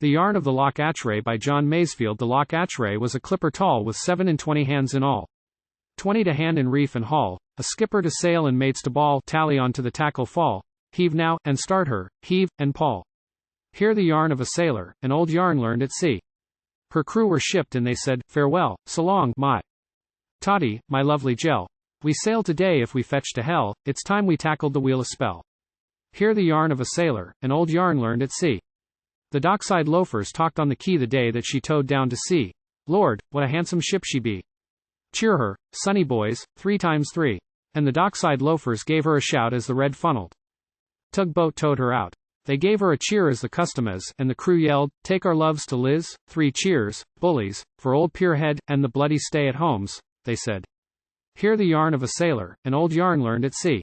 The Yarn of the Loch Achray by John Masefield. The Loch Achray was a clipper tall with 7 and 20 hands in all. 20 to hand in reef and haul, a skipper to sail and mates to bawl, tally on to the tackle fall, heave now, and start her, heave, and pawl. Hear the yarn of a sailor, an old yarn learned at sea. Her crew were shipped and they said, farewell, so long, my Tottie, my lovely gel. We sail today if we fetch to hell, it's time we tackled the wheel a spell. Hear the yarn of a sailor, an old yarn learned at sea. The dockside loafers talked on the quay the day that she towed down to sea. Lord, what a handsome ship she be. Cheer her, sonny boys, 3 times 3. And the dockside loafers gave her a shout as the red funneled tug-boat towed her out. They gave her a cheer as the custom is, and the crew yelled, take our loves to Liz, 3 cheers, bullies, for old Pierhead, and the bloody stay-at-homes, they said. Hear the yarn of a sailor, an old yarn learned at sea.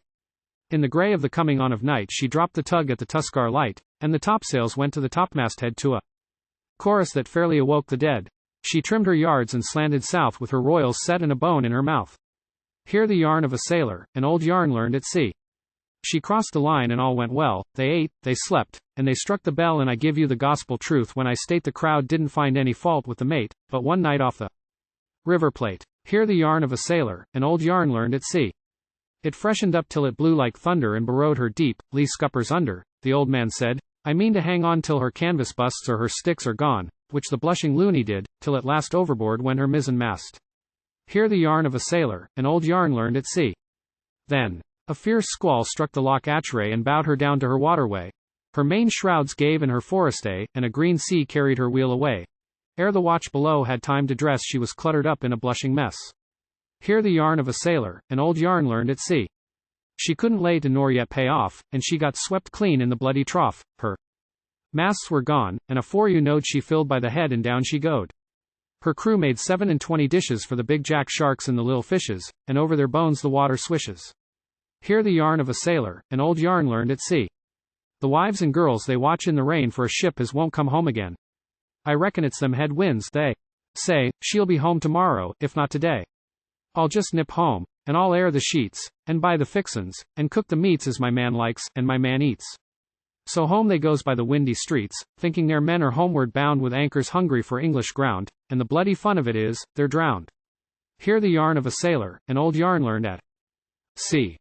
In the grey of the coming on of night she dropped the tug at the Tuskar light, and the topsails went to the topmasthead to a chorus that fairly awoke the dead. She trimmed her yards and slanted south with her royals set and a bone in her mouth. Hear the yarn of a sailor, an old yarn learned at sea. She crossed the line and all went well, they ate, they slept, and they struck the bell, and I give you the gospel truth when I state the crowd didn't find any fault with the mate, but one night off the River Plate. Hear the yarn of a sailor, an old yarn learned at sea. It freshened up till it blew like thunder and burrowed her deep, lee scuppers under, the old man said, I mean to hang on till her canvas busts or her sticks are gone, which the blushing loony did, till at last overboard went her mizzen mast. Hear the yarn of a sailor, an old yarn learned at sea. Then a fierce squall struck the Loch Achray and bowed her down to her waterway. Her main shrouds gave in her forestay, and a green sea carried her wheel away. Ere the watch below had time to dress she was cluttered up in a blushing mess. Hear the yarn of a sailor, an old yarn learned at sea. She couldn't lay to nor yet pay off, and she got swept clean in the bloody trough. Her masts were gone, and afore you knowed she filled by the head and down she goed. Her crew made 7 and 20 dishes for the big jack sharks and the little fishes, and over their bones the water swishes. Hear the yarn of a sailor, an old yarn learned at sea. The wives and girls they watch in the rain for a ship as won't come home again. I reckon it's them head winds, they say, she'll be home tomorrow, if not today. I'll just nip home, and I'll air the sheets, and buy the fixins, and cook the meats as my man likes, and my man eats. So home they goes by the windy streets, thinking their men are homeward bound with anchors hungry for English ground, and the bloody fun of it is, they're drowned. Hear the yarn of a sailor, an old yarn learned at sea.